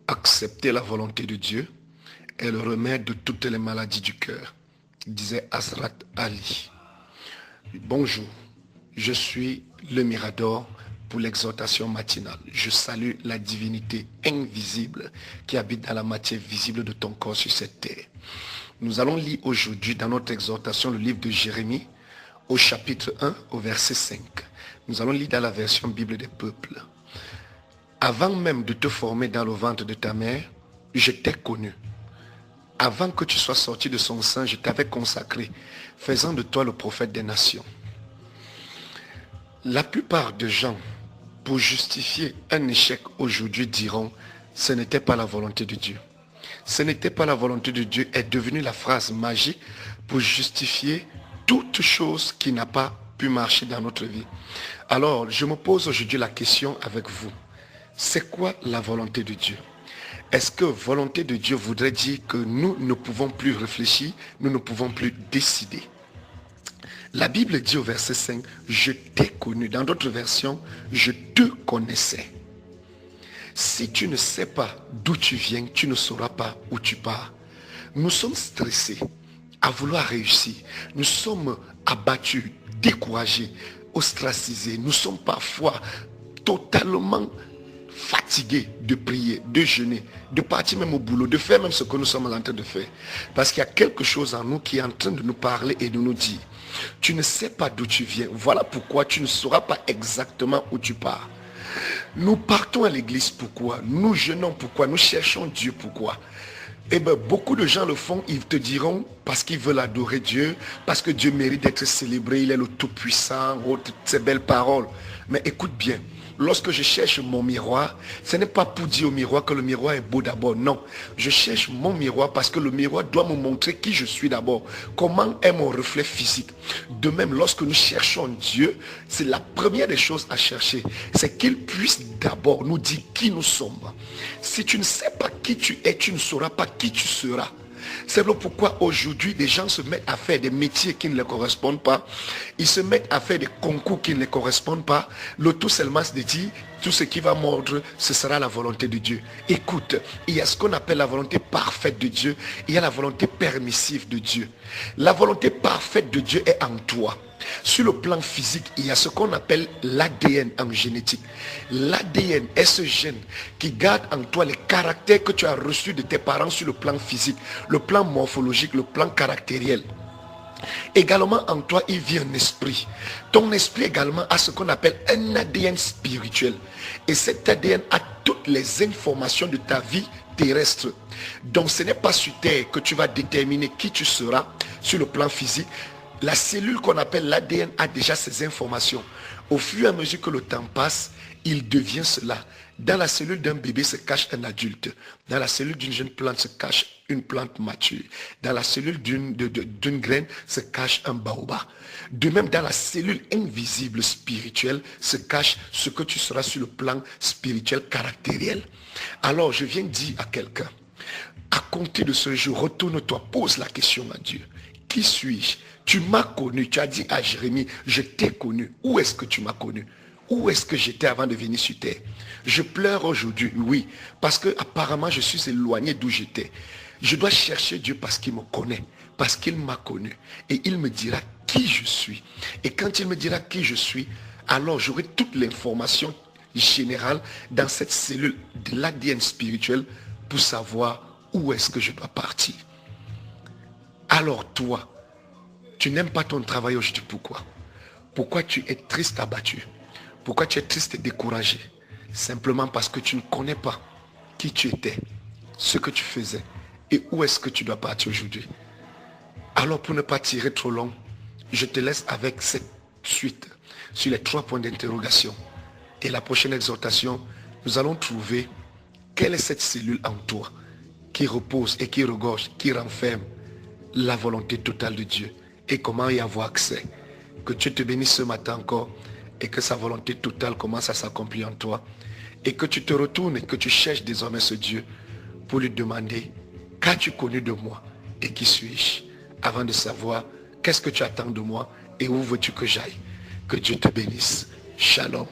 Accepter la volonté de Dieu est le remède de toutes les maladies du cœur, disait Hazrat Ali. Bonjour, je suis le Mirador pour l'exhortation matinale. Je salue la divinité invisible qui habite dans la matière visible de ton corps sur cette terre. Nous allons lire aujourd'hui dans notre exhortation le livre de Jérémie au chapitre 1 au verset 5. Nous allons lire dans la version Bible des peuples. Avant même de te former dans le ventre de ta mère, je t'ai connu. Avant que tu sois sorti de son sein, je t'avais consacré, faisant de toi le prophète des nations. La plupart des gens, pour justifier un échec aujourd'hui, diront « ce n'était pas la volonté de Dieu ». Ce n'était pas la volonté de Dieu est devenue la phrase magique pour justifier toute chose qui n'a pas pu marcher dans notre vie. Alors, je me pose aujourd'hui la question avec vous. C'est quoi la volonté de Dieu? Est-ce que volonté de Dieu voudrait dire que nous ne pouvons plus réfléchir, nous ne pouvons plus décider? La Bible dit au verset 5, « Je t'ai connu ». Dans d'autres versions, « Je te connaissais ». Si tu ne sais pas d'où tu viens, tu ne sauras pas où tu pars. Nous sommes stressés à vouloir réussir. Nous sommes abattus, découragés, ostracisés. Nous sommes parfois totalement fatigués de prier, de jeûner, de partir même au boulot, de faire même ce que nous sommes en train de faire. Parce qu'il y a quelque chose en nous qui est en train de nous parler et de nous dire, tu ne sais pas d'où tu viens. Voilà pourquoi tu ne sauras pas exactement où tu pars. Nous partons à l'église, pourquoi? Nous jeûnons, pourquoi? Nous cherchons Dieu, pourquoi? Eh bien, beaucoup de gens le font, ils te diront, parce qu'ils veulent adorer Dieu, parce que Dieu mérite d'être célébré, il est le Tout-Puissant, toutes ces belles paroles. Mais écoute bien, lorsque je cherche mon miroir, ce n'est pas pour dire au miroir que le miroir est beau d'abord, non. Je cherche mon miroir parce que le miroir doit me montrer qui je suis d'abord, comment est mon reflet physique. De même, lorsque nous cherchons Dieu, c'est la première des choses à chercher, c'est qu'il puisse d'abord nous dire qui nous sommes. Si tu ne sais pas qui tu es, tu ne sauras pas qui tu seras. C'est pourquoi aujourd'hui, les gens se mettent à faire des métiers qui ne leur correspondent pas. Ils se mettent à faire des concours qui ne les correspondent pas. Le tout seulement se dit, tout ce qui va mordre, ce sera la volonté de Dieu. Écoute, il y a ce qu'on appelle la volonté parfaite de Dieu. Il y a la volonté permissive de Dieu. La volonté parfaite de Dieu est en toi. Sur le plan physique, il y a ce qu'on appelle l'ADN en génétique. L'ADN est ce gène qui garde en toi les caractères que tu as reçus de tes parents sur le plan physique, le plan morphologique, le plan caractériel. Également en toi, il vit un esprit. Ton esprit également a ce qu'on appelle un ADN spirituel. Et cet ADN a toutes les informations de ta vie terrestre. Donc ce n'est pas sur terre que tu vas déterminer qui tu seras sur le plan physique. La cellule qu'on appelle l'ADN a déjà ces informations. Au fur et à mesure que le temps passe, il devient cela. Dans la cellule d'un bébé se cache un adulte. Dans la cellule d'une jeune plante se cache une plante mature. Dans la cellule d'une graine se cache un baobab. De même, dans la cellule invisible spirituelle se cache ce que tu seras sur le plan spirituel caractériel. Alors, je viens dire à quelqu'un, à compter de ce jour, retourne-toi, pose la question à Dieu. Qui suis-je? Tu m'as connu, tu as dit à Jérémie, je t'ai connu. Où est-ce que tu m'as connu? Où est-ce que j'étais avant de venir sur terre? Je pleure aujourd'hui, oui, parce que apparemment je suis éloigné d'où j'étais. Je dois chercher Dieu parce qu'il me connaît, parce qu'il m'a connu. Et il me dira qui je suis. Et quand il me dira qui je suis, alors j'aurai toute l'information générale dans cette cellule de l'ADN spirituel pour savoir où est-ce que je dois partir. Alors toi, tu n'aimes pas ton travail aujourd'hui, pourquoi? Pourquoi tu es triste, abattu? Pourquoi tu es triste et découragé? Simplement parce que tu ne connais pas qui tu étais, ce que tu faisais et où est-ce que tu dois partir aujourd'hui. Alors pour ne pas tirer trop long, je te laisse avec cette suite sur les 3 points d'interrogation. Et la prochaine exhortation, nous allons trouver quelle est cette cellule en toi qui repose et qui regorge, qui renferme la volonté totale de Dieu et comment y avoir accès. Que Dieu te bénisse ce matin encore et que sa volonté totale commence à s'accomplir en toi et que tu te retournes et que tu cherches désormais ce Dieu pour lui demander qu'as-tu connu de moi et qui suis-je, avant de savoir qu'est-ce que tu attends de moi et où veux-tu que j'aille. Que Dieu te bénisse. Shalom.